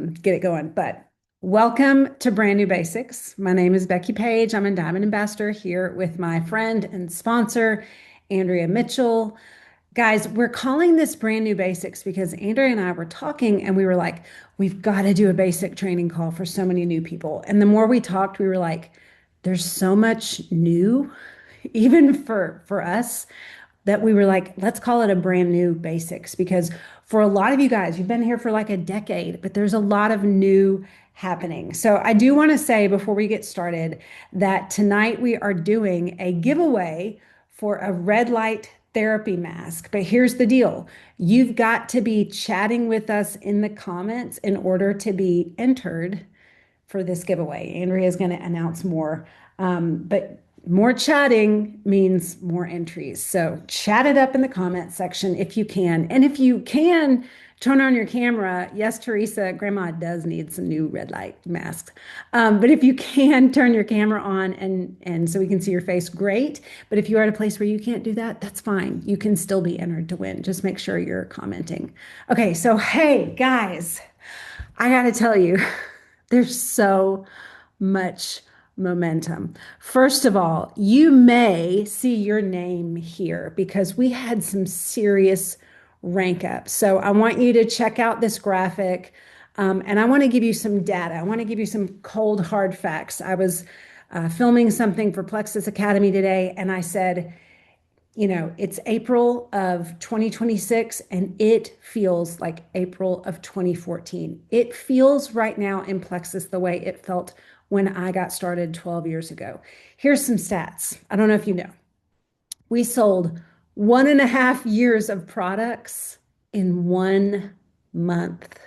get it going. But welcome to Brand New Basics. My name is Becky Page. I'm a Diamond Ambassador here with my friend and sponsor, Andrea Mitchell. Guys, we're calling this Brand New Basics because Andrea and I were talking and we were like, we've got to do a basic training call for so many new people. And the more we talked, we were like, there's so much new, even for us, that we were like, let's call it a brand new basics because for a lot of you guys, you've been here for like a decade, but there's a lot of new happening. So I do want to say before we get started that tonight we are doing a giveaway for a red light therapy mask. But here's the deal. You've got to be chatting with us in the comments in order to be entered for this giveaway. Andrea is going to announce more, but more chatting means more entries. So chat it up in the comment section if you can. And if you can, turn on your camera. Yes, Teresa, Grandma does need some new red light masks. But if you can turn your camera on and so we can see your face, great. But if you're at a place where you can't do that, that's fine. You can still be entered to win. Just make sure you're commenting. Okay, so hey, guys, I got to tell you, there's so much momentum. First of all, you may see your name here because we had some serious rank ups. So I want you to check out this graphic and I want to give you some data. I want to give you some cold, hard facts. I was filming something for Plexus Academy today and I said, it's April of 2026 and it feels like April of 2014. It feels right now in Plexus the way it felt when I got started 12 years ago. Here's some stats. I don't know if you know. We sold 1.5 years of products in 1 month.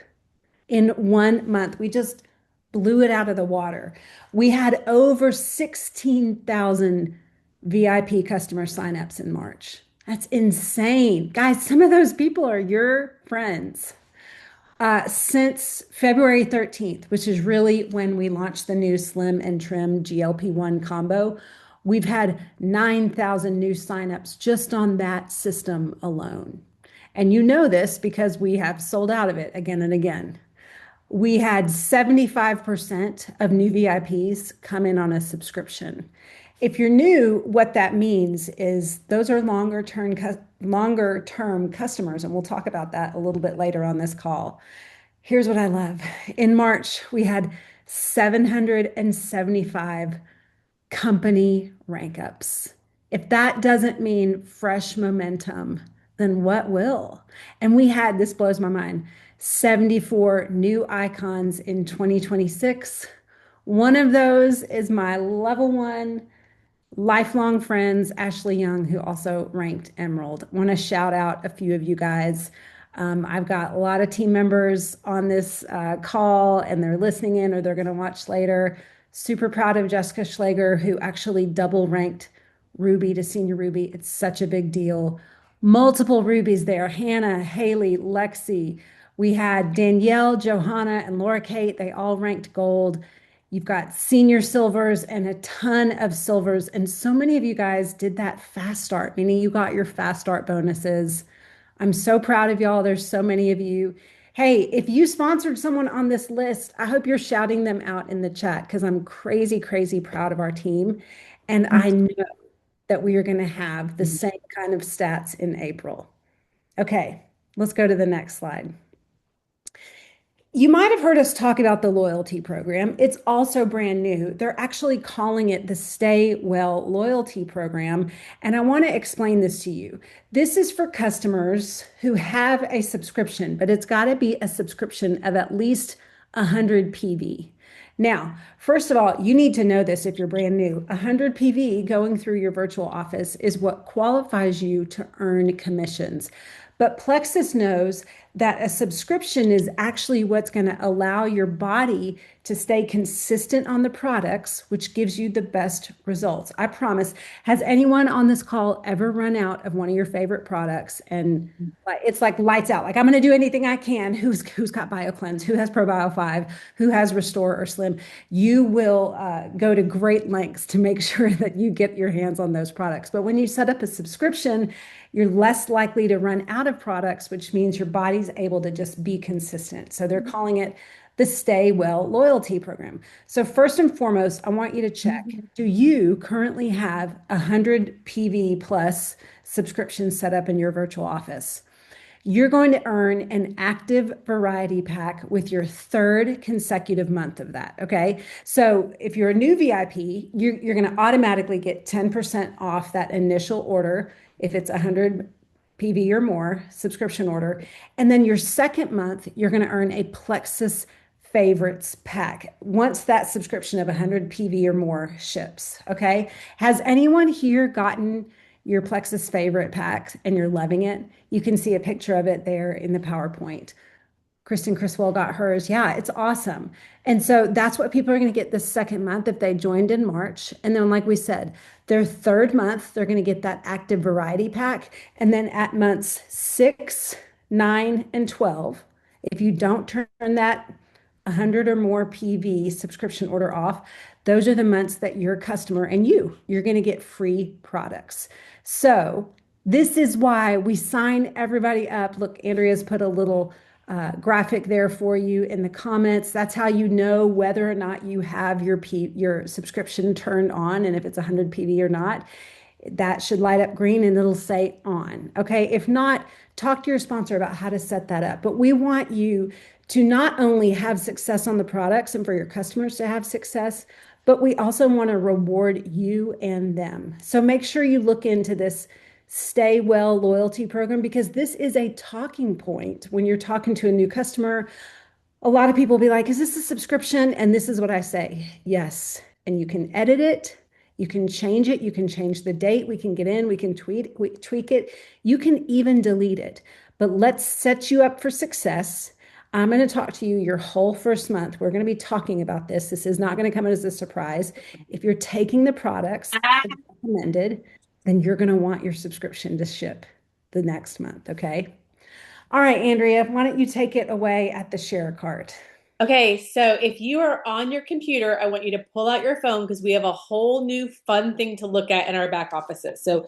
In 1 month, we just blew it out of the water. We had over 16,000 VIP customer signups in March. That's insane. Guys, some of those people are your friends. Since February 13th, which is really when we launched the new Slim and Trim GLP-1 combo, we've had 9,000 new signups just on that system alone. And you know this because we have sold out of it again and again. We had 75% of new VIPs come in on a subscription. If you're new, what that means is those are longer term customers, and we'll talk about that a little bit later on this call. Here's what I love. In March, we had 775 company rank ups. If that doesn't mean fresh momentum, then what will? And we had, this blows my mind, 74 new icons in 2026. One of those is my level one lifelong friends, Ashley Young, who also ranked Emerald. Want to shout out a few of you guys. I've got a lot of team members on this call and they're listening in or they're going to watch later. Super proud of Jessica Schlager, who actually double ranked Ruby to Senior Ruby. It's such a big deal. Multiple Rubies there. Hannah, Haley, Lexi. We had Danielle, Johanna, and Laura Kate. They all ranked gold. You've got senior silvers and a ton of silvers. And so many of you guys did that fast start, meaning you got your fast start bonuses. I'm so proud of y'all. There's so many of you. Hey, if you sponsored someone on this list, I hope you're shouting them out in the chat because I'm crazy, crazy proud of our team. And I know that we are going to have the same kind of stats in April. Okay, let's go to the next slide. You might have heard us talk about the loyalty program. It's also brand new. They're actually calling it the Stay Well Loyalty Program. And I want to explain this to you. This is for customers who have a subscription, but it's got to be a subscription of at least 100 PV. Now, first of all, you need to know this if you're brand new. 100 PV going through your virtual office is what qualifies you to earn commissions. But Plexus knows that a subscription is actually what's going to allow your body to stay consistent on the products, which gives you the best results. I promise. Has anyone on this call ever run out of one of your favorite products and it's like lights out? Like I'm going to do anything I can. Who's got BioCleanse? Who has ProBio 5? Who has Restore or Slim? You will go to great lengths to make sure that you get your hands on those products. But when you set up a subscription, you're less likely to run out of products, which means your body's able to just be consistent. So they're calling it the Stay Well loyalty program. So first and foremost, I want you to check, do you currently have 100 PV plus subscriptions set up in your virtual office? You're going to earn an active variety pack with your third consecutive month of that. Okay. So if you're a new VIP, you're going to automatically get 10% off that initial order if it's 100 PV or more subscription order. And then your second month, you're going to earn a Plexus favorites pack once that subscription of 100 PV or more ships. Okay. Has anyone here gotten your Plexus favorite pack and you're loving it? You can see a picture of it there in the PowerPoint. Kristen Criswell got hers. Yeah, it's awesome. And so that's what people are going to get this second month if they joined in March. And then, like we said, their third month, they're going to get that active variety pack. And then at months 6, 9, and 12, if you don't turn that 100 or more PV subscription order off, those are the months that your customer and you're going to get free products. So this is why we sign everybody up. Look, Andrea's put a little graphic there for you in the comments. That's how you know whether or not you have your subscription turned on and if it's 100 PV or not. That should light up green and it'll say on. Okay. If not, talk to your sponsor about how to set that up. But we want you to not only have success on the products and for your customers to have success, but we also want to reward you and them. So make sure you look into this Stay Well loyalty program because this is a talking point when you're talking to a new customer. A lot of people will be like, is this a subscription? And this is what I say, yes. And you can edit it. You can change it. You can change the date. We can get in. We can tweak it. You can even delete it. But let's set you up for success. I'm going to talk to you your whole first month. We're going to be talking about this. This is not going to come as a surprise. If you're taking the products as recommended, then you're going to want your subscription to ship the next month. Okay. All right, Andrea, why don't you take it away at the share cart? Okay, so if you are on your computer, I want you to pull out your phone because we have a whole new fun thing to look at in our back offices. So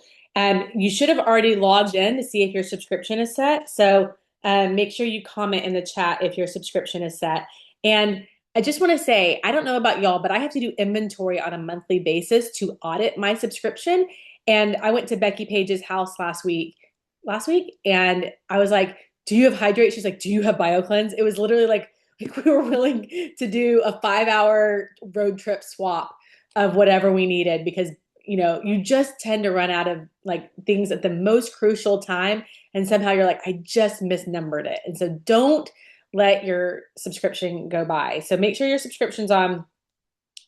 you should have already logged in to see if your subscription is set. So make sure you comment in the chat if your subscription is set. And I just want to say, I don't know about y'all, but I have to do inventory on a monthly basis to audit my subscription. And I went to Becky Page's house last week, and I was like, do you have hydrate? She's like, do you have BioCleanse? It was literally like we were willing to do a 5-hour road trip swap of whatever we needed because you just tend to run out of like things at the most crucial time and somehow you're like, I just misnumbered it. And so don't let your subscription go by. So make sure your subscription's on.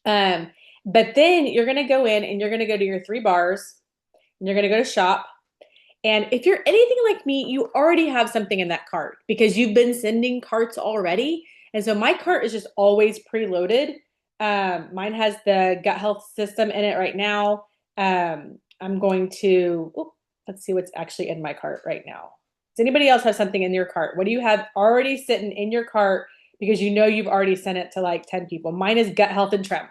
But then you're going to go in and you're going to go to your 3 bars and you're going to go to shop. And if you're anything like me, you already have something in that cart because you've been sending carts already. And so my cart is just always preloaded. Mine has the gut health system in it right now. I'm going to, let's see what's actually in my cart right now. Does anybody else have something in your cart? What do you have already sitting in your cart because you know you've already sent it to like 10 people? Mine is gut health and trim.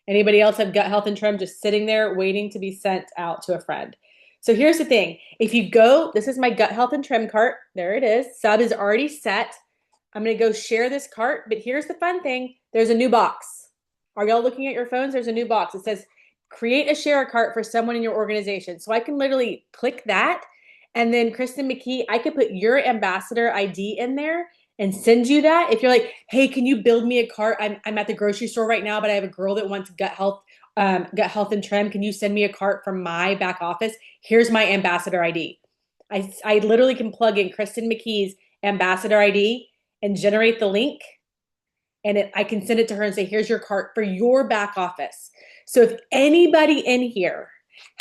Anybody else have gut health and trim just sitting there waiting to be sent out to a friend? So here's the thing. If you go, this is my gut health and trim cart. There it is. Sub is already set. I'm going to go share this cart, but here's the fun thing. There's a new box. Are y'all looking at your phones? There's a new box. It says create a share cart for someone in your organization. So I can literally click that. And then Kristen McKee, I could put your ambassador ID in there and send you that. If you're like, hey, can you build me a cart? I'm at the grocery store right now, but I have a girl that wants gut health and trim. Can you send me a cart from my back office? Here's my ambassador ID. I literally can plug in Kristen McKee's ambassador ID and generate the link. And I can send it to her and say, here's your cart for your back office. So if anybody in here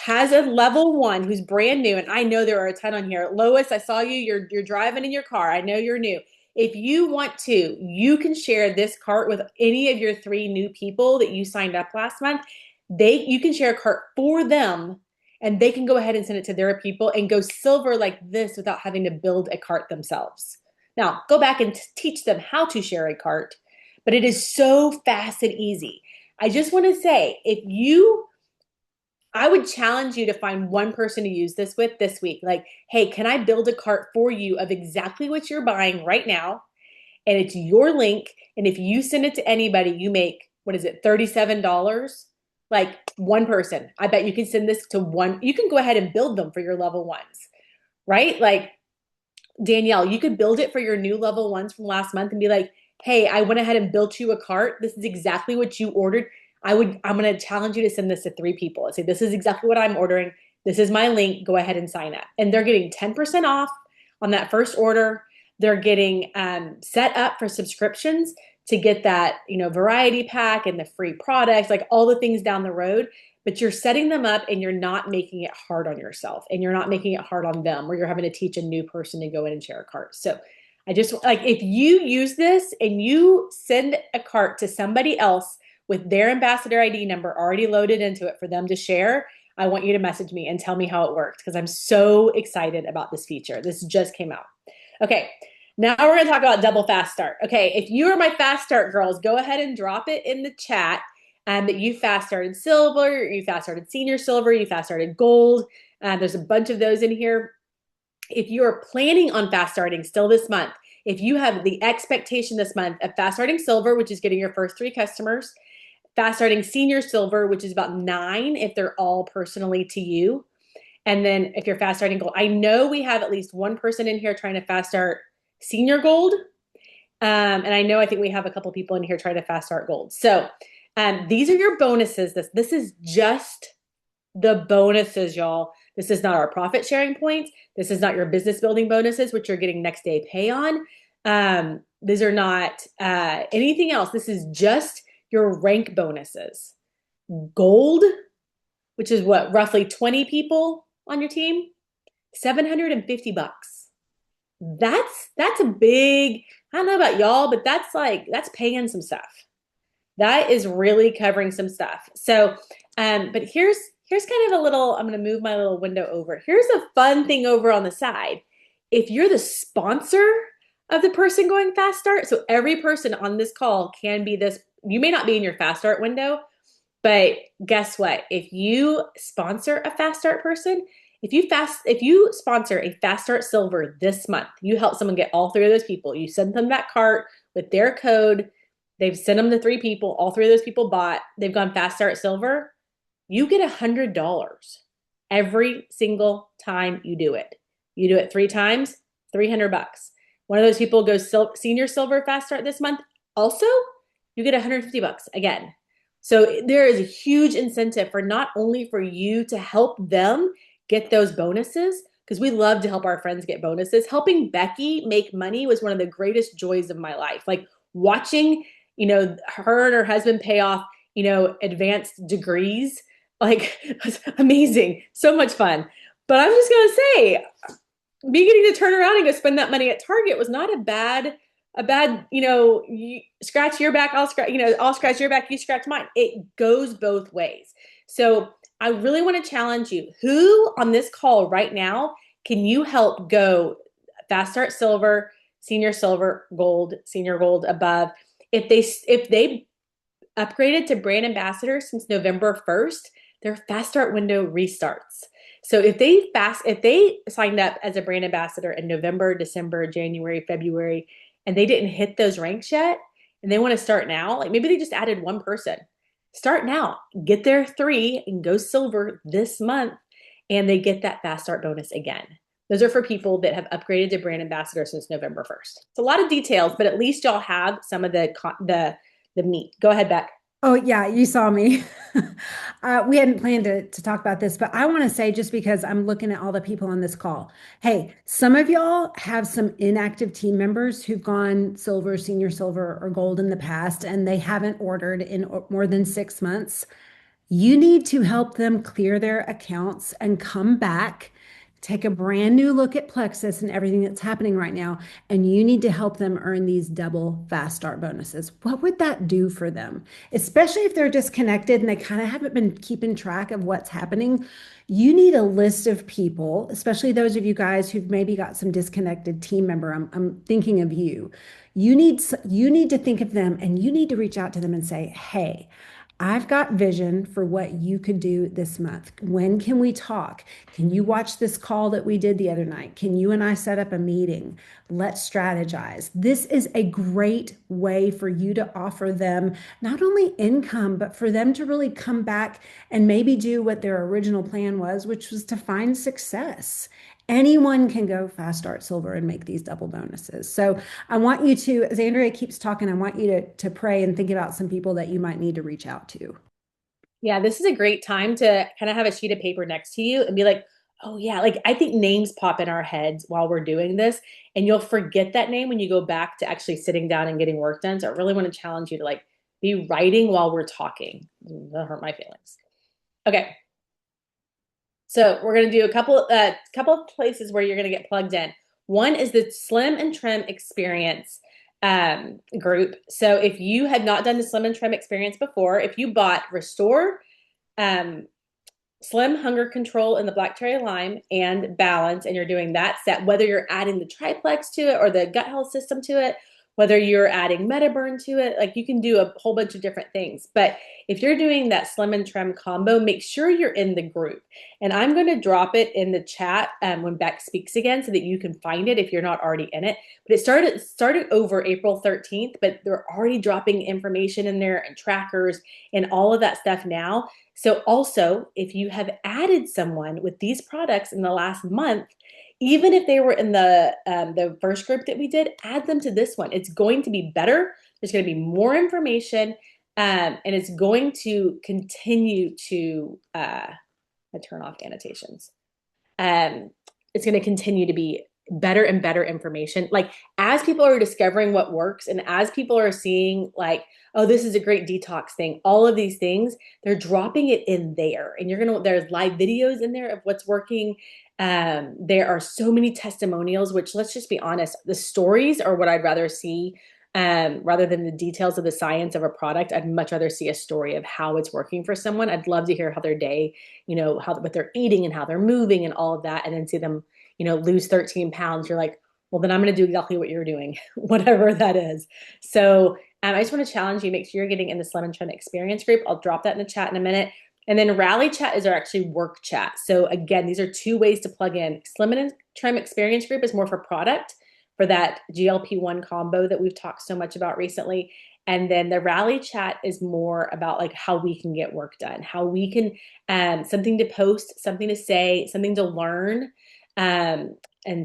has a level 1 who's brand new, and I know there are a ton on here. Lois, I saw you. You're driving in your car. I know you're new. If you want to, you can share this cart with any of your 3 new people that you signed up last month. You can share a cart for them and they can go ahead and send it to their people and go silver like this without having to build a cart themselves. Now, go back and teach them how to share a cart, but it is so fast and easy. I just want to say, I would challenge you to find one person to use this with this week. Like, hey, can I build a cart for you of exactly what you're buying right now? and it's your link. And if you send it to anybody, you make, what is it, $37? Like one person. I bet you can send this to one. You can go ahead and build them for your level ones, right? Like Danielle, you could build it for your new level ones from last month and be like, hey, I went ahead and built you a cart. This is exactly what you ordered. I'm going to challenge you to send this to 3 people and say, this is exactly what I'm ordering. This is my link. Go ahead and sign up. And they're getting 10% off on that first order. They're getting set up for subscriptions to get that, variety pack and the free products, like all the things down the road. But you're setting them up and you're not making it hard on yourself and you're not making it hard on them where you're having to teach a new person to go in and share a cart. So I just like, if you use this and you send a cart to somebody else with their ambassador ID number already loaded into it for them to share, I want you to message me and tell me how it worked because I'm so excited about this feature. This just came out. Okay, now we're going to talk about double fast start. Okay, if you are my fast start girls, go ahead and drop it in the chat that you fast started silver, you fast started senior silver, you fast started gold. There's a bunch of those in here. If you are planning on fast starting still this month, if you have the expectation this month of fast starting silver, which is getting your first 3 customers, fast starting senior silver, which is about 9 if they're all personally to you. And then if you're fast starting gold, I know we have at least one person in here trying to fast start senior gold. And I think we have a couple people in here trying to fast start gold. So these are your bonuses. This is just the bonuses, y'all. This is not our profit sharing points. This is not your business building bonuses, which you're getting next day pay on. These are not anything else. This is just your rank bonuses. Gold, which is what, roughly 20 people on your team, $750. That's a big, I don't know about y'all, but that's paying some stuff. That is really covering some stuff. So, but here's kind of a little, I'm going to move my little window over. Here's a fun thing over on the side. If you're the sponsor of the person going fast start, so every person on this call can be this, you may not be in your fast start window, but guess what? If you sponsor a fast start person, if you sponsor a fast start silver this month, you help someone get all 3 of those people. You send them that cart with their code. They've sent them to 3 people. All 3 of those people bought. They've gone fast start silver. You get $100 every single time you do it. You do it 3 times, $300. One of those people goes senior silver fast start this month. Also, you get $150 again. So there is a huge incentive for not only for you to help them get those bonuses, because we love to help our friends get bonuses. Helping Becky make money was one of the greatest joys of my life. Like watching, her and her husband pay off, advanced degrees. Like it's amazing. So much fun. But I'm just going to say, me getting to turn around and go spend that money at Target was not a bad, you scratch your back, I'll scratch your back, you scratch mine. It goes both ways. So I really want to challenge you. Who on this call right now can you help go fast start silver, senior silver, gold, senior gold above? If they upgraded to brand ambassador since November 1st, their fast start window restarts. So if they signed up as a brand ambassador in November, December, January, February, and they didn't hit those ranks yet, and they want to start now, like maybe they just added one person. Start now, get their 3 and go silver this month, and they get that fast start bonus again. Those are for people that have upgraded to brand ambassador since November 1st. It's a lot of details, but at least y'all have some of the meat. Go ahead, Beck. Oh, yeah, you saw me. We hadn't planned to talk about this, but I want to say, just because I'm looking at all the people on this call, hey, some of y'all have some inactive team members who've gone silver, senior silver, or gold in the past, and they haven't ordered in more than 6 months. You need to help them clear their accounts and come back, take a brand new look at Plexus and everything that's happening right now. And you need to help them earn these double fast start bonuses. What would that do for them? Especially if they're disconnected and they kind of haven't been keeping track of what's happening. You need a list of people, especially those of you guys who've maybe got some disconnected team member. I'm thinking of you. You need to think of them and you need to reach out to them and say, hey, I've got vision for what you could do this month. When can we talk? Can you watch this call that we did the other night? Can you and I set up a meeting? Let's strategize. This is a great way for you to offer them not only income, but for them to really come back and maybe do what their original plan was, which was to find success. Anyone can go fast start silver and make these double bonuses. So I want you to, as Andrea keeps talking, I want you to pray and think about some people that you might need to reach out to. Yeah, this is a great time to kind of have a sheet of paper next to you and be like, oh, yeah, like I think names pop in our heads while we're doing this, and you'll forget that name when you go back to actually sitting down and getting work done. So I really want to challenge you to like be writing while we're talking. That'll hurt my feelings. Okay. So we're going to do a couple of places where you're going to get plugged in. One is the Slim and Trim Experience group. So if you had not done the Slim and Trim Experience before, if you bought Restore, um, Slim Hunger Control in the Black Cherry Lime and Balance, and you're doing that set, whether you're adding the triplex to it or the gut health system to it, whether you're adding MetaBurn to it, like you can do a whole bunch of different things. But if you're doing that Slim and Trim combo, make sure you're in the group. And I'm going to drop it in the chat when Beck speaks again so that you can find it if you're not already in it. But it started over April 13th, but they're already dropping information in there and trackers and all of that stuff now. So also, if you have added someone with these products in the last month, even if they were in the first group that we did, add them to this one. It's going to be better. There's going to be more information, and it's going to continue to I turn off annotations. Um, it's going to continue to be better and better information. Like as people are discovering what works and as people are seeing like, oh, this is a great detox thing, all of these things, they're dropping it in there. And there's live videos in there of what's working. There are so many testimonials, which let's just be honest, the stories are what I'd rather see. Rather than the details of the science of a product, I'd much rather see a story of how it's working for someone. I'd love to hear how their day, how what they're eating and how they're moving and all of that, and then see them, lose 13 pounds. You're like, well, then I'm going to do exactly what you're doing, whatever that is. So I just want to challenge you, make sure you're getting in the Slim and Trim Experience group. I'll drop that in the chat in a minute. And then Rally Chat is our actually work chat. So again, these are two ways to plug in. Slim and Trim Experience group is more for product, for that GLP-1 combo that we've talked so much about recently. And then the Rally Chat is more about like how we can get work done, how we can, something to post, something to say, something to learn, and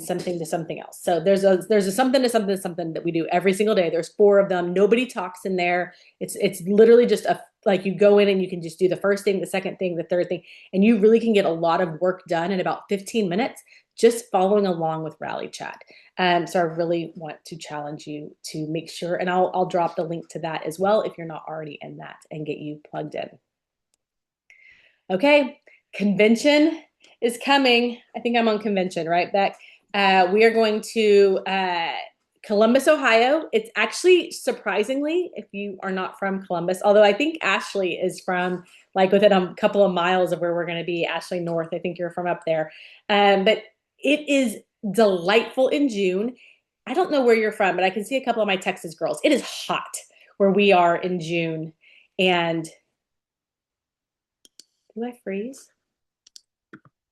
something to something else. So there's a something to something to something that we do every single day. There's 4 of them. Nobody talks in there. It's literally just like you go in and you can just do the first thing, the second thing, the third thing, and you really can get a lot of work done in about 15 minutes just following along with Rally Chat. So I really want to challenge you to make sure, and I'll drop the link to that as well if you're not already in that, and get you plugged in. Okay, convention is coming. I think I'm on convention, right, Beck? We are going to Columbus, Ohio. It's actually surprisingly, if you are not from Columbus, although I think Ashley is from like within a couple of miles of where we're going to be, Ashley North. I think you're from up there. But it is delightful in June. I don't know where you're from, but I can see a couple of my Texas girls. It is hot where we are in June. And do I freeze?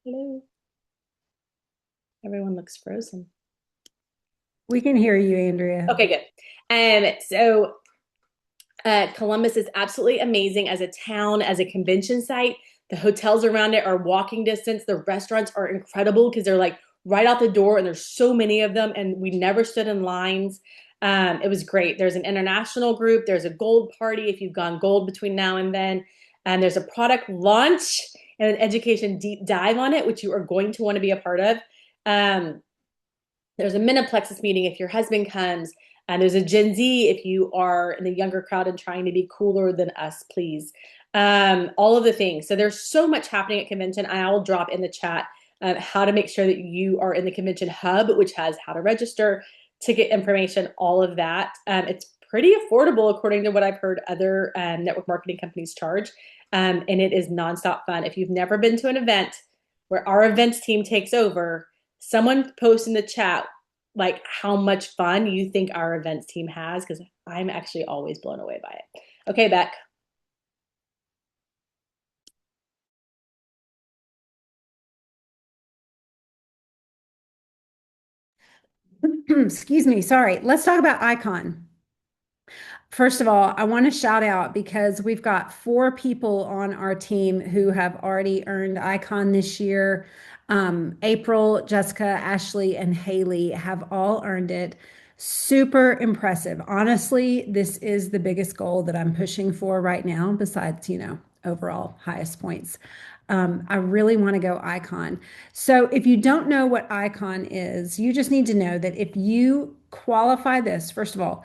Hello. Everyone looks frozen. We can hear you, Andrea. Okay, good. So Columbus is absolutely amazing as a town, as a convention site. The hotels around it are walking distance. The restaurants are incredible because they're like right out the door, and there's so many of them, and we never stood in lines. It was great. There's an international group. There's a gold party if you've gone gold between now and then. And there's a product launch and an education deep dive on it, which you are going to want to be a part of. Um, there's a Plexus meeting if your husband comes. And there's a Gen Z if you are in the younger crowd and trying to be cooler than us, please. All of the things. So there's so much happening at convention. I will drop in the chat how to make sure that you are in the convention hub, which has how to register, ticket information, all of that. It's pretty affordable according to what I've heard other network marketing companies charge. And it is nonstop fun. If you've never been to an event where our events team takes over, someone post in the chat like how much fun you think our events team has, because I'm actually always blown away by it. Okay, Beck. Excuse me, sorry. Let's talk about Icon. First of all, I want to shout out because we've got four people on our team who have already earned Icon this year. April, Jessica, Ashley, and Haley have all earned it. Super impressive. Honestly, this is the biggest goal that I'm pushing for right now, besides, overall highest points. I really want to go Icon. So if you don't know what Icon is, you just need to know that if you qualify this, first of all,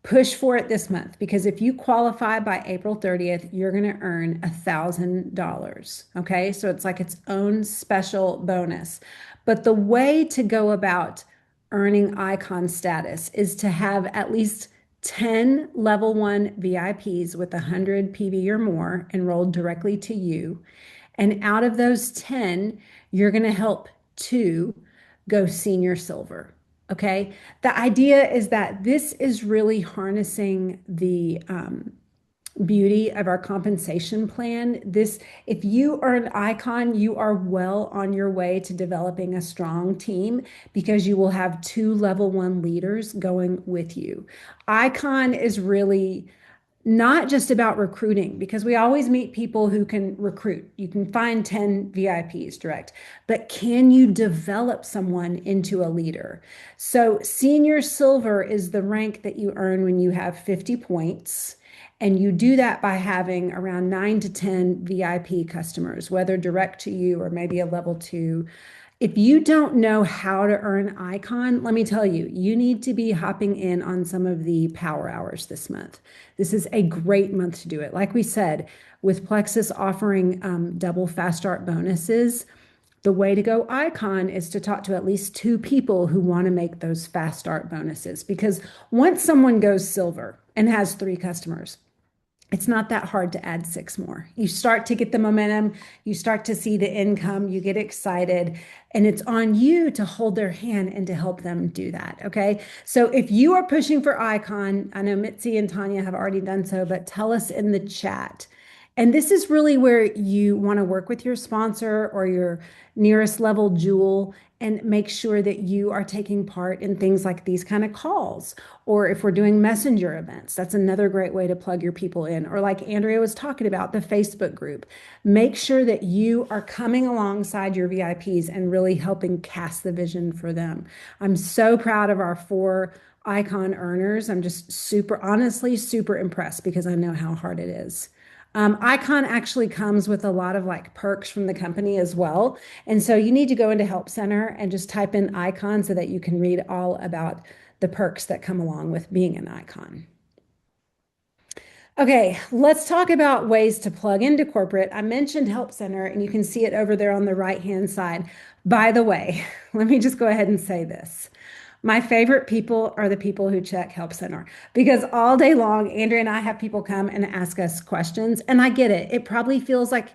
push for it this month because if you qualify by April 30th, you're going to earn $1,000. Okay. So it's like its own special bonus. But the way to go about earning icon status is to have at least 10 level one VIPs with 100 PV or more enrolled directly to you. And out of those 10, you're going to help two go senior silver. Okay. The idea is that this is really harnessing the beauty of our compensation plan. If you are an icon, you are well on your way to developing a strong team because you will have two level one leaders going with you. Icon is really not just about recruiting because we always meet people who can recruit. You can find 10 VIPs direct, but can you develop someone into a leader? So, senior silver is the rank that you earn when you have 50 points. And you do that by having around 9 to 10 VIP customers, whether direct to you or maybe a level two. If you don't know how to earn Icon, let me tell you, you need to be hopping in on some of the power hours this month. This is a great month to do it. Like we said, with Plexus offering double fast start bonuses, the way to go Icon is to talk to at least two people who want to make those fast start bonuses. Because once someone goes silver and has three customers, it's not that hard to add six more. You start to get the momentum, you start to see the income, you get excited, and it's on you to hold their hand and to help them do that. Okay. So if you are pushing for Icon, I know Mitzi and Tanya have already done so, but tell us in the chat. And this is really where you want to work with your sponsor or your nearest level jewel and make sure that you are taking part in things like these kind of calls. Or if we're doing messenger events, that's another great way to plug your people in. Or like Andrea was talking about, the Facebook group. Make sure that you are coming alongside your VIPs and really helping cast the vision for them. I'm so proud of our four icon earners. I'm just honestly, super impressed because I know how hard it is. Icon actually comes with a lot of like perks from the company as well. And so you need to go into Help Center and just type in Icon so that you can read all about the perks that come along with being an icon. Okay, let's talk about ways to plug into corporate. I mentioned Help Center, and you can see it over there on the right-hand side. By the way, let me just go ahead and say this. My favorite people are the people who check Help Center because all day long, Andrea and I have people come and ask us questions. And I get it. It probably feels like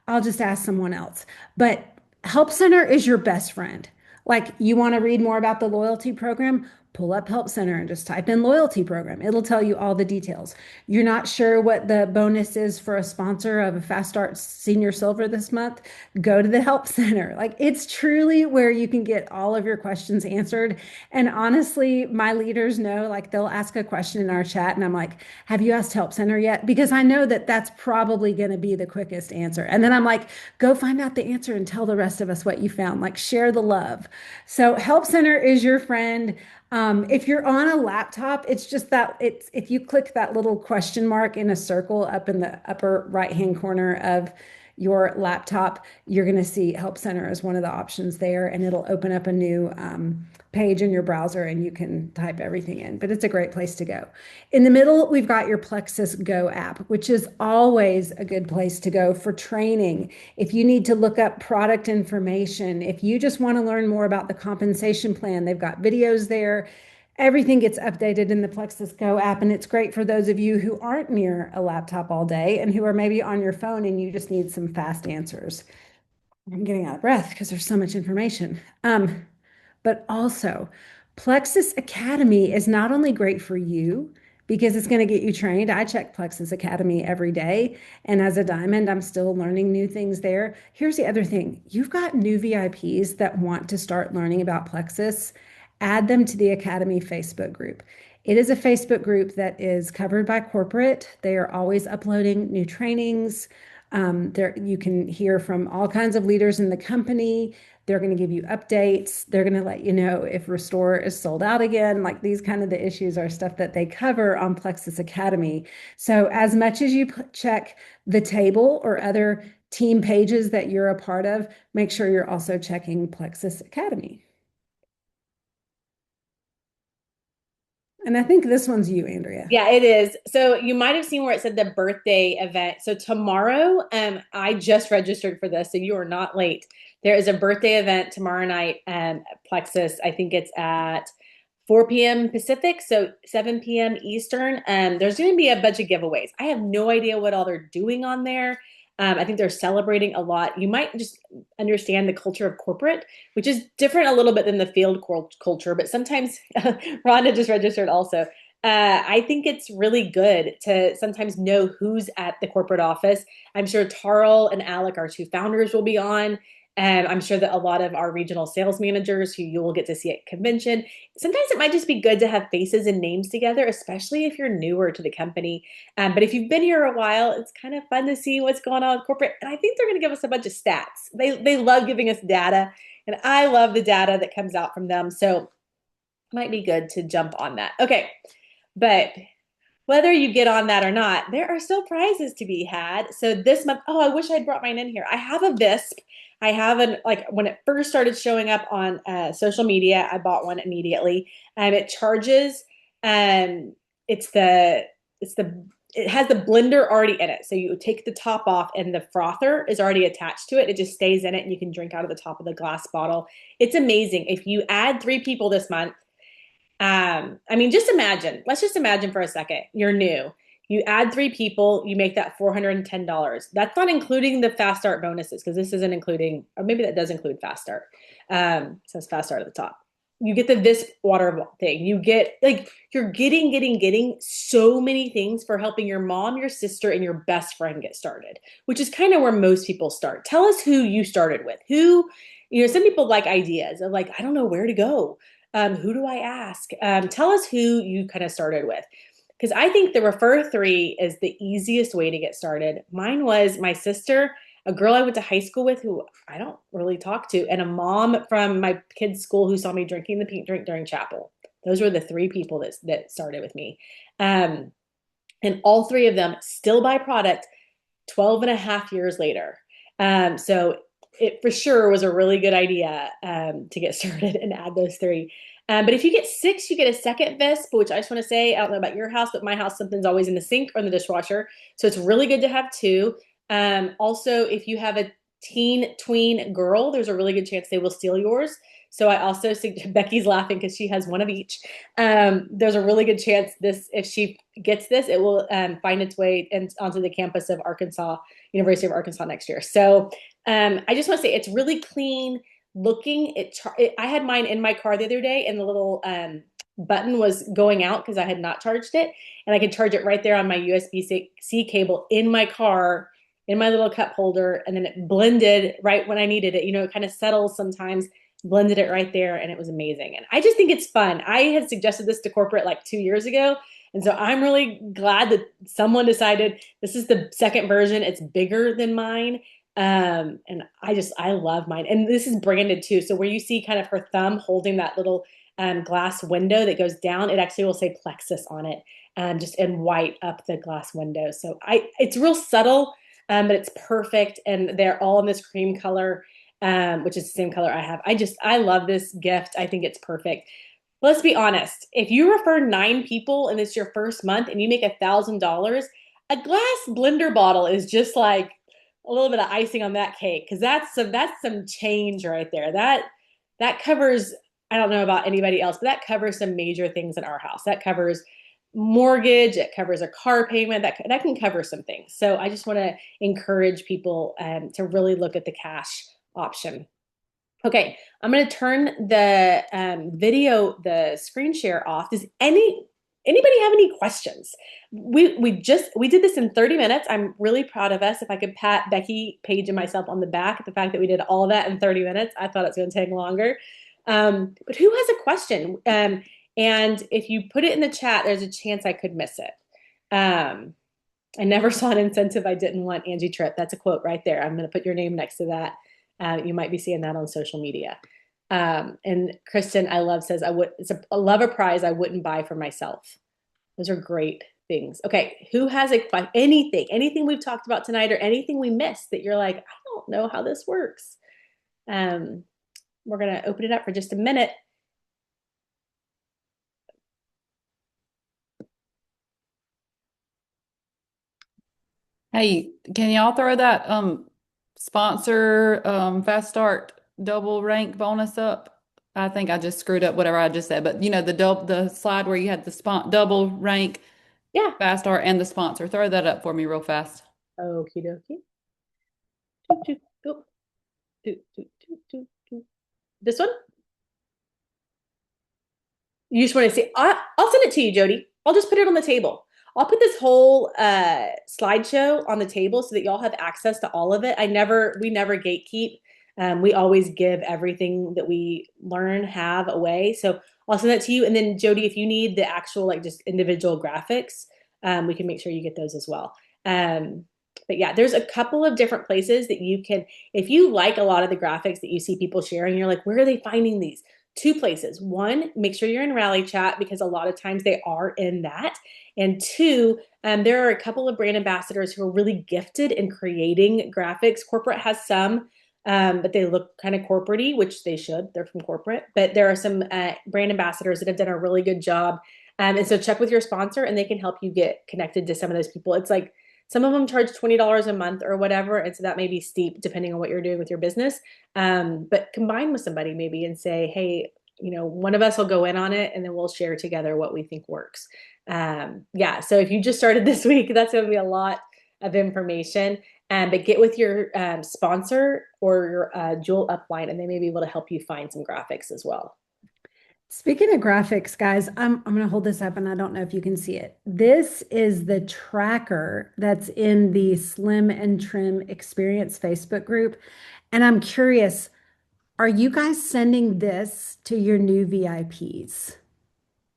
I'll just ask someone else. But Help Center is your best friend. Like you want to read more about the loyalty program? Pull up Help Center and just type in loyalty program. It'll tell you all the details. You're not sure what the bonus is for a sponsor of a Fast Start Senior Silver this month? Go to the Help Center. Like it's truly where you can get all of your questions answered. And honestly, my leaders know, like they'll ask a question in our chat and I'm like, have you asked Help Center yet? Because I know that that's probably going to be the quickest answer. And then I'm like, go find out the answer and tell the rest of us what you found. Like share the love. So Help Center is your friend. If you're on a laptop, it's just that it's if you click that little question mark in a circle up in the upper right-hand corner of your laptop, you're going to see Help Center as one of the options there, and it'll open up a new page in your browser and you can type everything in. But it's a great place to go. In the middle, we've got your Plexus Go app, which is always a good place to go for training. If you need to look up product information, if you just want to learn more about the compensation plan, they've got videos there. Everything gets updated in the Plexus Go app, and it's great for those of you who aren't near a laptop all day and who are maybe on your phone and you just need some fast answers. I'm getting out of breath because there's so much information. But also, Plexus Academy is not only great for you because it's going to get you trained. I check Plexus Academy every day. And as a diamond, I'm still learning new things there. Here's the other thing you've got new VIPs that want to start learning about Plexus. add them to the Academy Facebook group. It is a Facebook group that is covered by corporate. They are always uploading new trainings. There, you can hear from all kinds of leaders in the company. They're going to give you updates. They're going to let you know if Restore is sold out again. Like these kind of the issues are stuff that they cover on Plexus Academy. So as much as you check the table or other team pages that you're a part of, make sure you're also checking Plexus Academy. And I think this one's you, Andrea. Yeah, it is. So you might have seen where it said the birthday event. So tomorrow, I just registered for this, so you are not late. There is a birthday event tomorrow night at Plexus. I think it's at 4 p.m. Pacific, so 7 p.m. Eastern. There's going to be a bunch of giveaways. I have no idea what all they're doing on there. I think they're celebrating a lot. You might just understand the culture of corporate, which is different a little bit than the field culture, but sometimes Rhonda just registered also. I think it's really good to sometimes know who's at the corporate office. I'm sure Tarl and Alec, our two founders, will be on. And I'm sure that a lot of our regional sales managers who you will get to see at convention. Sometimes it might just be good to have faces and names together, especially if you're newer to the company. But if you've been here a while, it's kind of fun to see what's going on with corporate. And I think they're going to give us a bunch of stats. They love giving us data, and I love the data that comes out from them. So it might be good to jump on that. Okay. But whether you get on that or not, there are still prizes to be had. So this month, oh, I wish I'd brought mine in here. I have a Visp. I have an, like, when it first started showing up on social media, I bought one immediately. It charges, um, it's the, it has the blender already in it. So you take the top off and the frother is already attached to it. It just stays in it and you can drink out of the top of the glass bottle. It's amazing. If you add 3 people this month, I mean, just imagine, let's just imagine for a second, you're new. You add 3 people, you make that $410. That's not including the fast start bonuses because this isn't including, or maybe that does include fast start. It says fast start at the top. You get the Visp water thing. You get like you're getting so many things for helping your mom, your sister, and your best friend get started, which is kind of where most people start. Tell us who you started with. Who, some people like ideas of like, I don't know where to go. Who do I ask? Tell us who you kind of started with. Because I think the refer three is the easiest way to get started. Mine was my sister, a girl I went to high school with who I don't really talk to, and a mom from my kids' school who saw me drinking the pink drink during chapel. Those were the 3 people that started with me. Um, and all 3 of them still buy product 12 and a half years later. So it for sure was a really good idea to get started and add those 3. But if you get 6, you get a second Visp, which I just want to say, I don't know about your house, but my house, something's always in the sink or in the dishwasher. So it's really good to have 2. Also, if you have a teen tween girl, there's a really good chance they will steal yours. So I also suggest, Becky's laughing because she has one of each. There's a really good chance this, if she gets this, it will find its way onto the campus of Arkansas, University of Arkansas next year. So I just want to say it's really clean looking. I had mine in my car the other day, and the little button was going out because I had not charged it, and I could charge it right there on my USB-C cable in my car in my little cup holder, and then it blended right when I needed it. It kind of settles sometimes, blended it right there, and it was amazing. And I just think it's fun. I had suggested this to corporate like 2 years ago, and so I'm really glad that someone decided this is the second version. It's bigger than mine. And I love mine. And this is branded too. So where you see kind of her thumb holding that little glass window that goes down, it actually will say Plexus on it, just in white up the glass window. So it's real subtle, but it's perfect. And they're all in this cream color, which is the same color I have. I love this gift. I think it's perfect. Let's be honest. If you refer 9 people and it's your first month and you make $1,000, a glass blender bottle is just like a little bit of icing on that cake because that's some change right there. That covers, I don't know about anybody else, but that covers some major things in our house. That covers mortgage, it covers a car payment, that can cover some things. So I just want to encourage people to really look at the cash option. Okay, I'm going to turn the the screen share off. Does anybody have any questions? We did this in 30 minutes. I'm really proud of us. If I could pat Becky, Paige, and myself on the back, the fact that we did all that in 30 minutes, I thought it was going to take longer. But who has a question? And if you put it in the chat, there's a chance I could miss it. Um, I never saw an incentive I didn't want, Angie Tripp. That's a quote right there. I'm going to put your name next to that. You might be seeing that on social media. And Kristen, I love, says, I would, it's a love a prize I wouldn't buy for myself. Those are great things. Okay, who has a question? Anything we've talked about tonight or anything we missed that you're like, I don't know how this works. Um, we're going to open it up for just a minute. Hey, can y'all throw that sponsor fast start double rank bonus up? I think I just screwed up whatever I just said, but the slide where you had the double rank Yeah. fast start and the sponsor. Throw that up for me real fast. Okie dokie. This one? You just want to see? I'll send it to you, Jody. I'll just put it on the table. I'll put this whole slideshow on the table so that y'all have access to all of it. We never gatekeep. We always give everything that we learn, have away. So I'll send that to you. And then Jody, if you need the actual like just individual graphics, we can make sure you get those as well. But yeah, there's a couple of different places that you can, if you like a lot of the graphics that you see people sharing, you're like, where are they finding these? Two places. One, make sure you're in Rally Chat because a lot of times they are in that. And two, there are a couple of brand ambassadors who are really gifted in creating graphics. Corporate has some, but they look kind of corporate-y, which they should. They're from corporate. But there are some brand ambassadors that have done a really good job. And so check with your sponsor and they can help you get connected to some of those people. It's like some of them charge $20 a month or whatever. And so that may be steep depending on what you're doing with your business. But combine with somebody maybe and say, hey, one of us will go in on it and then we'll share together what we think works. Yeah. So if you just started this week, that's going to be a lot of information. But get with your sponsor or your Jewel upline, and they may be able to help you find some graphics as well. Speaking of graphics, guys, I'm going to hold this up and I don't know if you can see it. This is the tracker that's in the Slim and Trim Experience Facebook group. And I'm curious, are you guys sending this to your new VIPs?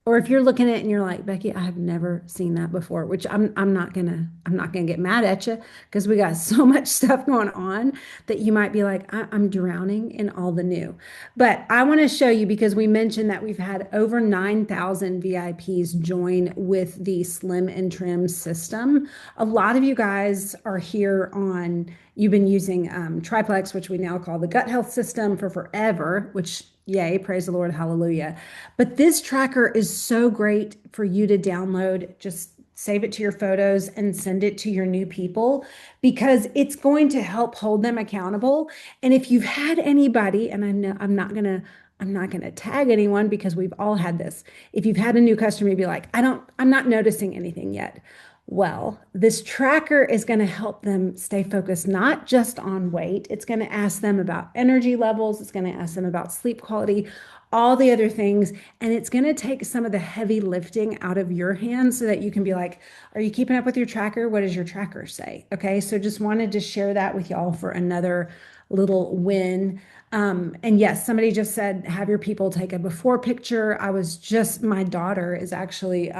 Or if you're looking at it and you're like, Becky, I have never seen that before, which I'm not gonna get mad at you because we got so much stuff going on that you might be like, I'm drowning in all the new. But I want to show you because we mentioned that we've had over 9,000 VIPs join with the Slim and Trim system. A lot of you guys are here on, you've been using Triplex, which we now call the gut health system for forever, which yay, praise the Lord, hallelujah. But this tracker is so great for you to download. Just save it to your photos and send it to your new people because it's going to help hold them accountable. And if you've had anybody, and I know I'm not gonna tag anyone because we've all had this. If you've had a new customer, you'd be like, I'm not noticing anything yet. Well, this tracker is going to help them stay focused not just on weight. It's going to ask them about energy levels. It's going to ask them about sleep quality, all the other things. And it's going to take some of the heavy lifting out of your hands so that you can be like, are you keeping up with your tracker? What does your tracker say? Okay. So just wanted to share that with y'all for another little win. And yes, somebody just said, have your people take a before picture. My daughter is actually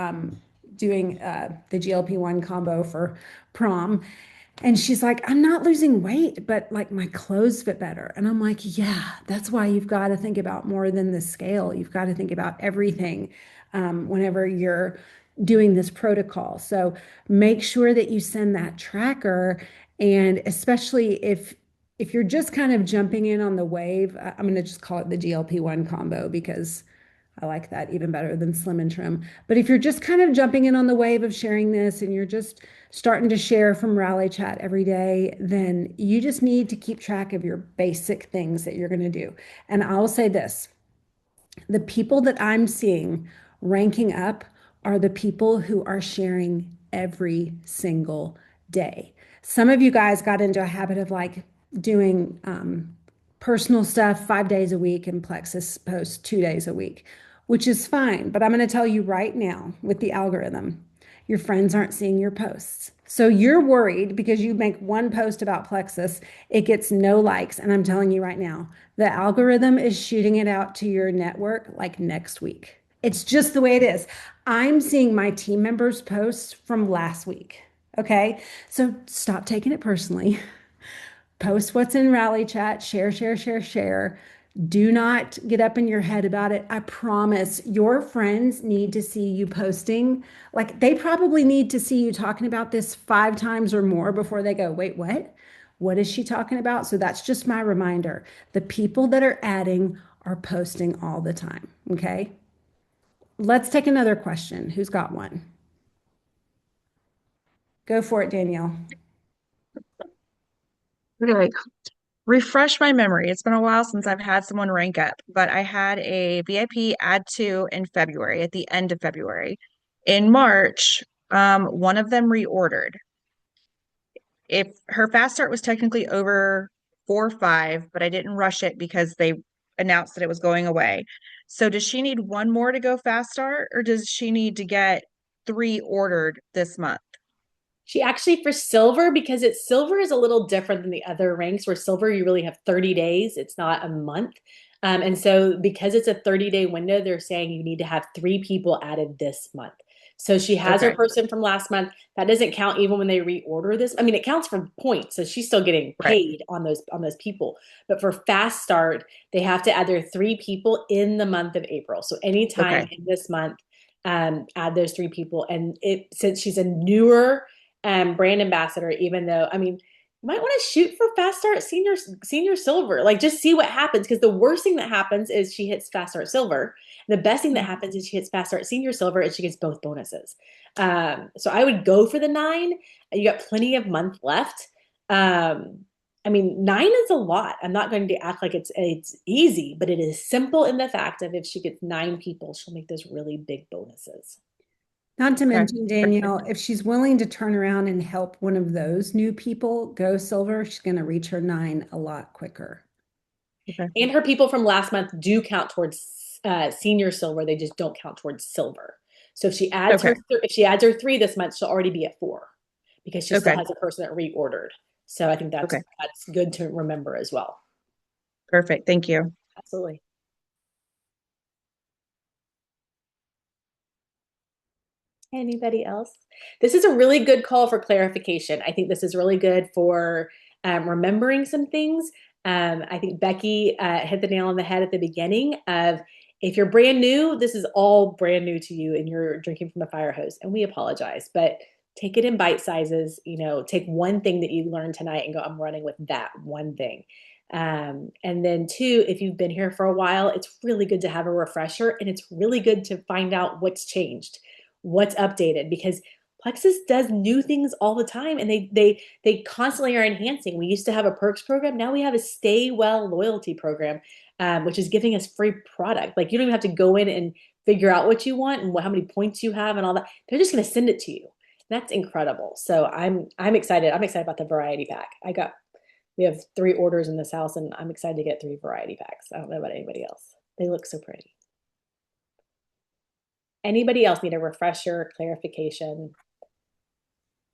doing the GLP-1 combo for prom. And she's like, I'm not losing weight, but like my clothes fit better. And I'm like, yeah, that's why you've got to think about more than the scale. You've got to think about everything whenever you're doing this protocol. So make sure that you send that tracker. And especially if you're just kind of jumping in on the wave, I'm going to just call it the GLP-1 combo because I like that even better than Slim and Trim. But if you're just kind of jumping in on the wave of sharing this and you're just starting to share from Rally Chat every day, then you just need to keep track of your basic things that you're going to do. And I'll say this, the people that I'm seeing ranking up are the people who are sharing every single day. Some of you guys got into a habit of like doing personal stuff 5 days a week and Plexus posts 2 days a week, which is fine. But I'm going to tell you right now with the algorithm, your friends aren't seeing your posts. So you're worried because you make one post about Plexus, it gets no likes. And I'm telling you right now, the algorithm is shooting it out to your network like next week. It's just the way it is. I'm seeing my team members' posts from last week. Okay. So stop taking it personally. Post what's in Rally Chat, share, share, share, share. Do not get up in your head about it. I promise your friends need to see you posting. Like they probably need to see you talking about this 5 times or more before they go, wait, what? What is she talking about? So that's just my reminder. The people that are adding are posting all the time. Okay. Let's take another question. Who's got one? Go for it, Danielle. Okay, refresh my memory. It's been a while since I've had someone rank up, but I had a VIP add to in February, at the end of February. In March, one of them reordered. If her fast start was technically over 4 or 5, but I didn't rush it because they announced that it was going away. So does she need one more to go fast start, or does she need to get 3 ordered this month? She actually for silver, because it's silver is a little different than the other ranks where silver you really have 30 days, it's not a month. And so because it's a 30-day window, they're saying you need to have 3 people added this month. So she has her Okay, person from last month. That doesn't count even when they reorder this. I mean, it counts for points, so she's still getting right. paid on those people. But for fast start, they have to add their 3 people in the month of April. So anytime Okay, in this month, add those 3 people. And it since she's a newer brand ambassador, even though, I mean, you might want to shoot for fast start senior silver. Like just see what happens. Because the worst thing that happens is she hits fast start silver. And the best thing that happens is she hits fast start senior silver and she gets both bonuses. So I would go for the 9. You got plenty of month left. Um, I mean, 9 is a lot. I'm not going to act like it's easy, but it is simple in the fact of if she gets 9 people, she'll make those really big bonuses. Not to okay, mention, Danielle, if she's willing to turn around and help one of those new people go silver, she's going to reach her 9 a lot quicker. okay, And her people from last month do count towards senior silver. They just don't count towards silver. So okay, if she adds her 3 this month, she'll already be at 4 because she still okay, has a person that reordered. So I think okay. that's good to remember as well. Perfect. Thank you. Absolutely. Anybody else? This is a really good call for clarification. I think this is really good for remembering some things. I think Becky hit the nail on the head at the beginning of if you're brand new, this is all brand new to you and you're drinking from a fire hose. And we apologize, but take it in bite sizes. You know, take one thing that you learned tonight and go, I'm running with that one thing. And then two, if you've been here for a while, it's really good to have a refresher and it's really good to find out what's changed, what's updated, because Plexus does new things all the time and they constantly are enhancing. We used to have a perks program. Now we have a stay well loyalty program, which is giving us free product. Like you don't even have to go in and figure out what you want and how many points you have and all that. They're just going to send it to you. That's incredible. So I'm excited. I'm excited about the variety pack. We have 3 orders in this house and I'm excited to get 3 variety packs. I don't know about anybody else. They look so pretty. Anybody else need a refresher, clarification?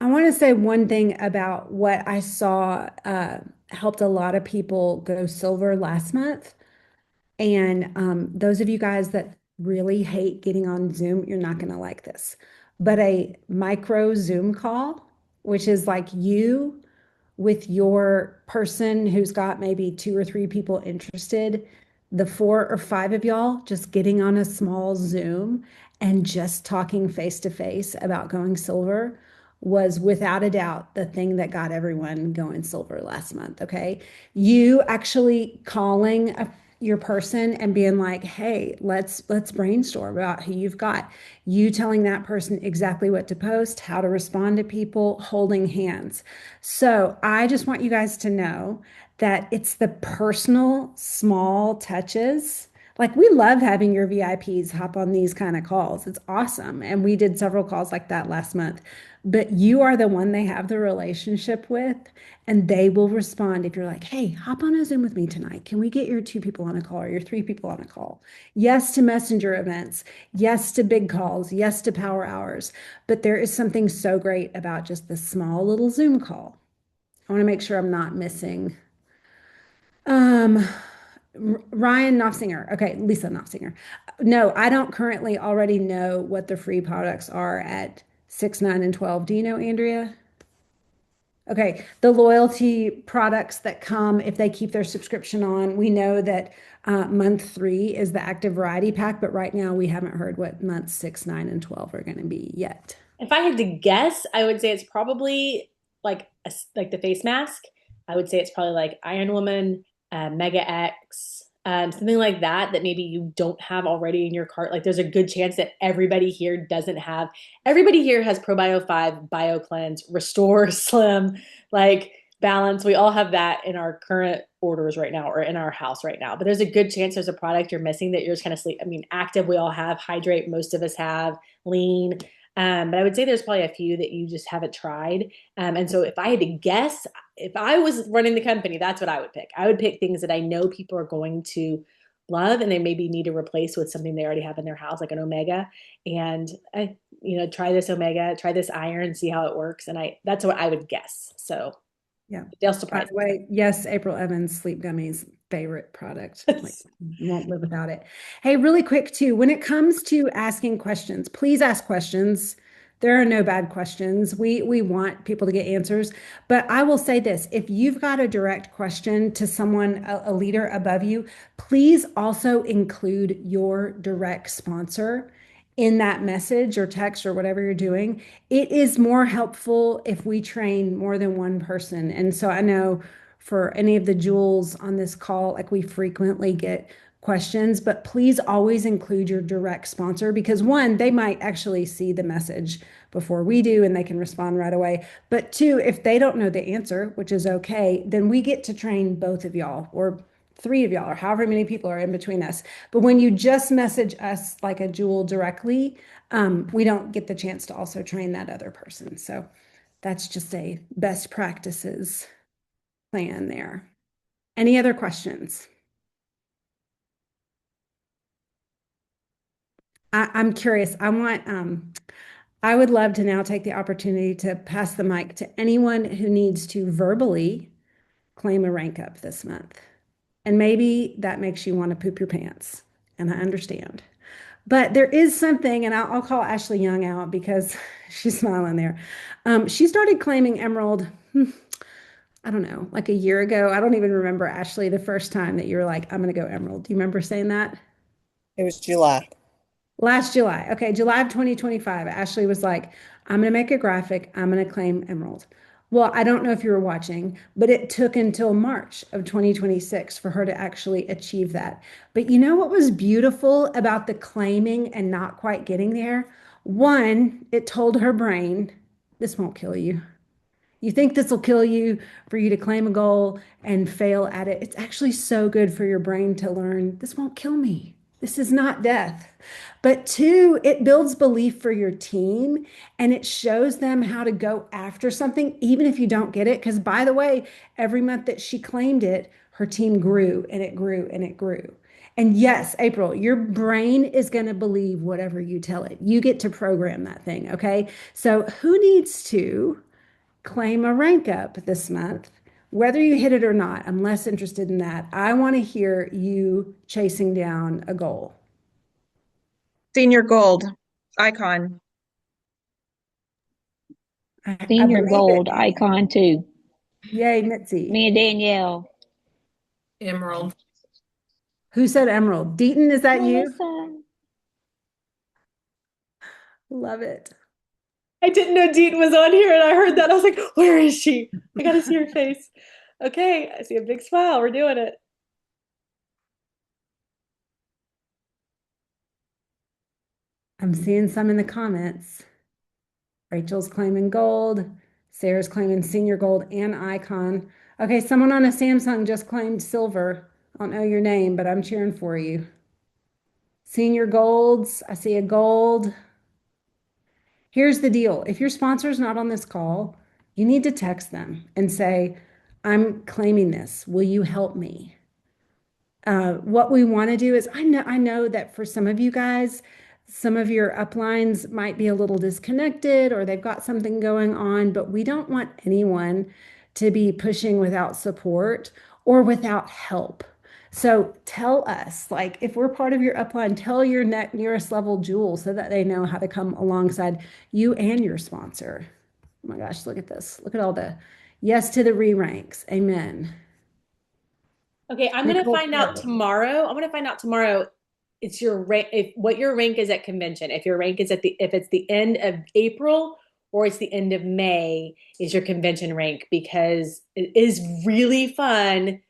I want to say one thing about what I saw helped a lot of people go silver last month. And those of you guys that really hate getting on Zoom, you're not going to like this. But a micro Zoom call, which is like you with your person who's got maybe 2 or 3 people interested, the 4 or 5 of y'all just getting on a small Zoom and just talking face to face about going silver was without a doubt the thing that got everyone going silver last month. Okay. You actually calling your person and being like, hey, let's brainstorm about who you've got. You telling that person exactly what to post, how to respond to people, holding hands. So I just want you guys to know that it's the personal small touches. Like we love having your VIPs hop on these kind of calls. It's awesome. And we did several calls like that last month. But you are the one they have the relationship with, and they will respond if you're like, hey, hop on a Zoom with me tonight. Can we get your two people on a call or your three people on a call? Yes to messenger events. Yes to big calls. Yes to power hours. But there is something so great about just the small little Zoom call. I want to make sure I'm not missing. Um, Ryan Knopfsinger. Okay, Lisa Knopfsinger. No, I don't currently already know what the free products are at 6, 9, and 12. Do you know, Andrea? Okay, the loyalty products that come if they keep their subscription on. We know that month 3 is the active variety pack, but right now we haven't heard what months 6, 9, and 12 are going to be yet. If I had to guess, I would say it's probably like the face mask. I would say it's probably like Iron Woman, Mega X, something like that that maybe you don't have already in your cart. Like there's a good chance that everybody here doesn't have. Everybody here has Probio 5, Bio Cleanse, Restore, Slim, like Balance. We all have that in our current orders right now or in our house right now. But there's a good chance there's a product you're missing that you're just kind of sleep. I mean, Active we all have, Hydrate most of us have, Lean. But I would say there's probably a few that you just haven't tried. And so if I had to guess, if I was running the company, that's what I would pick. I would pick things that I know people are going to love and they maybe need to replace with something they already have in their house, like an Omega. And try this Omega, try this iron, see how it works. And that's what I would guess. So Yeah. they'll By surprise the way, yes, April Evans Sleep Gummies favorite product. Like us. won't live without it. Hey, really quick too, when it comes to asking questions, please ask questions. There are no bad questions. We want people to get answers. But I will say this, if you've got a direct question to someone, a leader above you, please also include your direct sponsor in that message or text or whatever you're doing. It is more helpful if we train more than one person. And so I know for any of the jewels on this call, like we frequently get questions, but please always include your direct sponsor because one, they might actually see the message before we do and they can respond right away. But two, if they don't know the answer, which is okay, then we get to train both of y'all or three of y'all or however many people are in between us. But when you just message us like a jewel directly, we don't get the chance to also train that other person. So that's just a best practices plan there. Any other questions? I'm curious. I would love to now take the opportunity to pass the mic to anyone who needs to verbally claim a rank up this month. And maybe that makes you want to poop your pants. And I understand. But there is something, and I'll call Ashley Young out because she's smiling there. She started claiming Emerald, I don't know, like a year ago. I don't even remember, Ashley, the first time that you were like, I'm going to go Emerald. Do you remember saying that? It was July. Last July. Okay, July of 2025. Ashley was like, I'm going to make a graphic. I'm going to claim Emerald. Well, I don't know if you were watching, but it took until March of 2026 for her to actually achieve that. But you know what was beautiful about the claiming and not quite getting there? One, it told her brain, this won't kill you. You think this will kill you for you to claim a goal and fail at it. It's actually so good for your brain to learn this won't kill me. This is not death. But two, it builds belief for your team and it shows them how to go after something, even if you don't get it. Because by the way, every month that she claimed it, her team grew and it grew and it grew. And yes, April, your brain is going to believe whatever you tell it. You get to program that thing. Okay. So who needs to claim a rank up this month? Whether you hit it or not, I'm less interested in that. I want to hear you chasing down a goal. Senior gold icon. I Senior believe it. gold icon too. Yay, Mitzi. Me and Danielle. Emerald. Who said Emerald? Deaton, is that you? Melissa. Love it. I didn't know Dean was on here and I heard that. I was like, where is she? I gotta see her face. Okay, I see a big smile. We're doing it. I'm seeing some in the comments. Rachel's claiming gold. Sarah's claiming senior gold and icon. Okay, someone on a Samsung just claimed silver. I don't know your name, but I'm cheering for you. Senior golds, I see a gold. Here's the deal. If your sponsor is not on this call, you need to text them and say, I'm claiming this. Will you help me? What we want to do is I know that for some of you guys, some of your uplines might be a little disconnected or they've got something going on, but we don't want anyone to be pushing without support or without help. So tell us, like if we're part of your upline, tell your nearest level jewel so that they know how to come alongside you and your sponsor. Oh my gosh, look at this. Look at all the yes to the re-ranks. Amen. Okay, I'm gonna Nicole find out Pro. tomorrow. I'm gonna find out tomorrow. It's your rank, if what your rank is at convention. If your rank is if it's the end of April or it's the end of May is your convention rank because it is really fun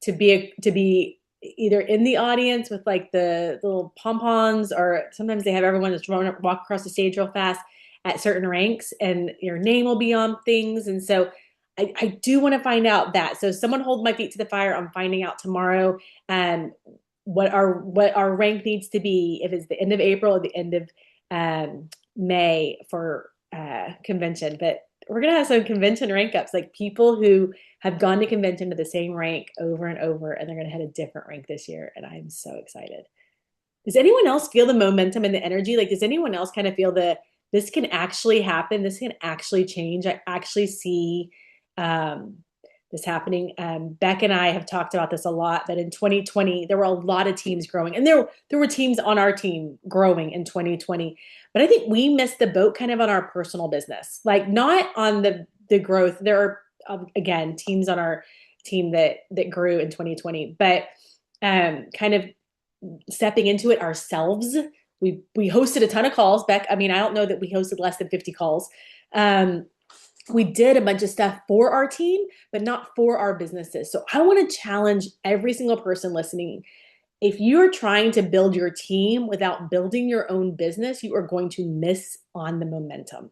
to be either in the audience with like the little pom-poms or sometimes they have everyone just walk across the stage real fast at certain ranks and your name will be on things. And so I do want to find out that. So someone hold my feet to the fire. I'm finding out tomorrow what our rank needs to be if it's the end of April or the end of May for convention. But we're gonna have some convention rank ups, like people who have gone to convention to the same rank over and over, and they're gonna have a different rank this year. And I'm so excited. Does anyone else feel the momentum and the energy? Like, does anyone else kind of feel the this can actually happen? This can actually change. I actually see um, this happening. Beck and I have talked about this a lot. That in 2020 there were a lot of teams growing, and there were teams on our team growing in 2020. But I think we missed the boat kind of on our personal business, like not on the growth. There are again teams on our team that grew in 2020, but kind of stepping into it ourselves. We hosted a ton of calls. Beck, I mean, I don't know that we hosted less than 50 calls. Um, we did a bunch of stuff for our team, but not for our businesses. So I want to challenge every single person listening. If you're trying to build your team without building your own business, you are going to miss on the momentum.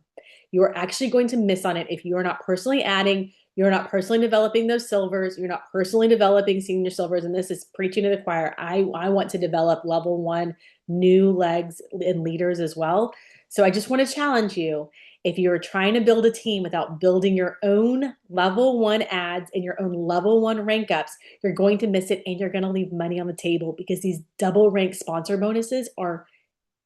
You are actually going to miss on it if you are not personally adding, you're not personally developing those silvers, you're not personally developing senior silvers. And this is preaching to the choir. I want to develop level one new legs and leaders as well. So I just want to challenge you. If you're trying to build a team without building your own level one ads and your own level one rank ups, you're going to miss it and you're going to leave money on the table because these double rank sponsor bonuses are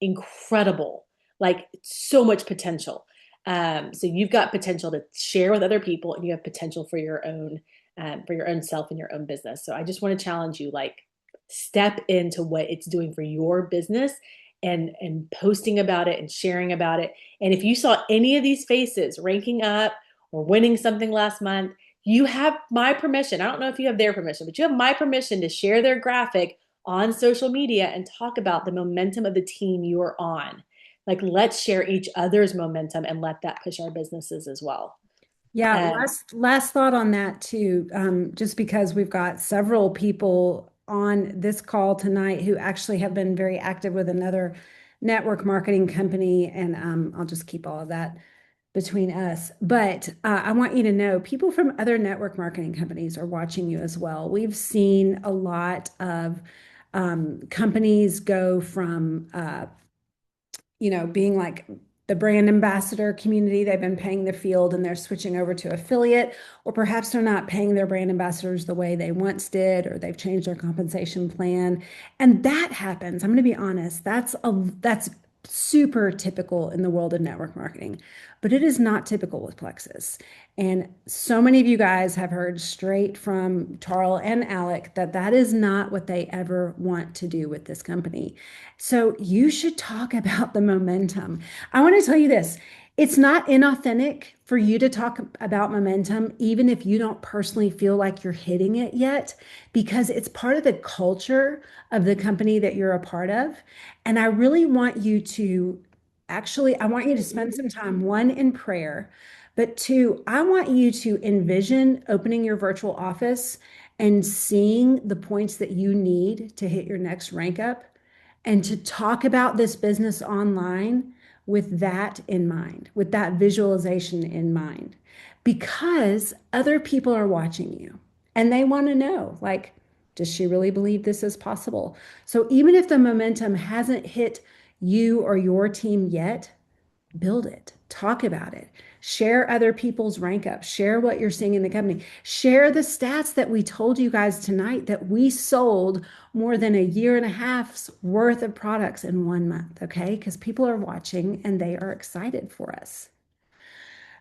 incredible, like so much potential. So you've got potential to share with other people, and you have potential for your own self and your own business. So I just want to challenge you, like step into what it's doing for your business and posting about it and sharing about it. And if you saw any of these faces ranking up or winning something last month, you have my permission. I don't know if you have their permission, but you have my permission to share their graphic on social media and talk about the momentum of the team you are on. Like, let's share each other's momentum and let that push our businesses as well. Yeah, Um, last thought on that too. Just because we've got several people on this call tonight who actually have been very active with another network marketing company, and I'll just keep all of that between us. But I want you to know people from other network marketing companies are watching you as well. We've seen a lot of companies go from being like the brand ambassador community, they've been paying the field and they're switching over to affiliate, or perhaps they're not paying their brand ambassadors the way they once did, or they've changed their compensation plan. And that happens. I'm going to be honest, that's super typical in the world of network marketing, but it is not typical with Plexus. And so many of you guys have heard straight from Tarl and Alec that that is not what they ever want to do with this company. So you should talk about the momentum. I want to tell you this. It's not inauthentic for you to talk about momentum, even if you don't personally feel like you're hitting it yet, because it's part of the culture of the company that you're a part of. And I really want you to I want you to spend some time, one, in prayer, but two, I want you to envision opening your virtual office and seeing the points that you need to hit your next rank up and to talk about this business online with that in mind, with that visualization in mind, because other people are watching you and they want to know, like, Does she really believe this is possible? So even if the momentum hasn't hit you or your team yet, build it, talk about it, share other people's rank ups, share what you're seeing in the company, share the stats that we told you guys tonight that we sold more than a year and a half's worth of products in 1 month, okay? Because people are watching and they are excited for us.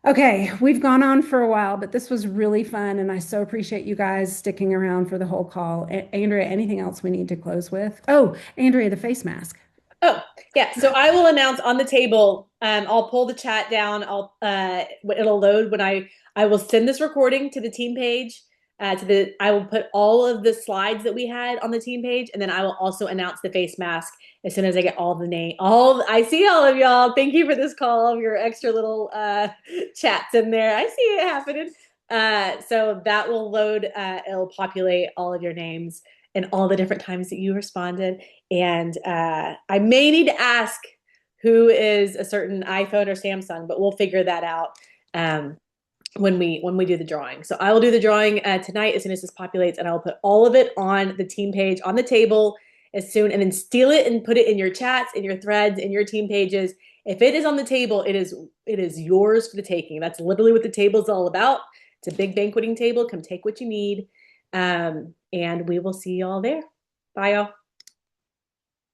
Okay, we've gone on for a while, but this was really fun, and I so appreciate you guys sticking around for the whole call. Andrea, anything else we need to close with? Oh, Andrea, the face mask. Oh, yeah. So I will announce on the table. I'll pull the chat down. It'll load when I will send this recording to the team page. I will put all of the slides that we had on the team page, and then I will also announce the face mask as soon as I get all the name. I see all of y'all. Thank you for this call. Your extra little chats in there. I see it happening. So that will load. It'll populate all of your names and all the different times that you responded. And I may need to ask who is a certain iPhone or Samsung, but we'll figure that out when we do the drawing. So I will do the drawing tonight as soon as this populates, and I will put all of it on the team page on the table as soon, and then steal it and put it in your chats, in your threads, in your team pages. If it is on the table, it is yours for the taking. That's literally what the table is all about. It's a big banqueting table. Come take what you need, and we will see you all there. Bye, y'all.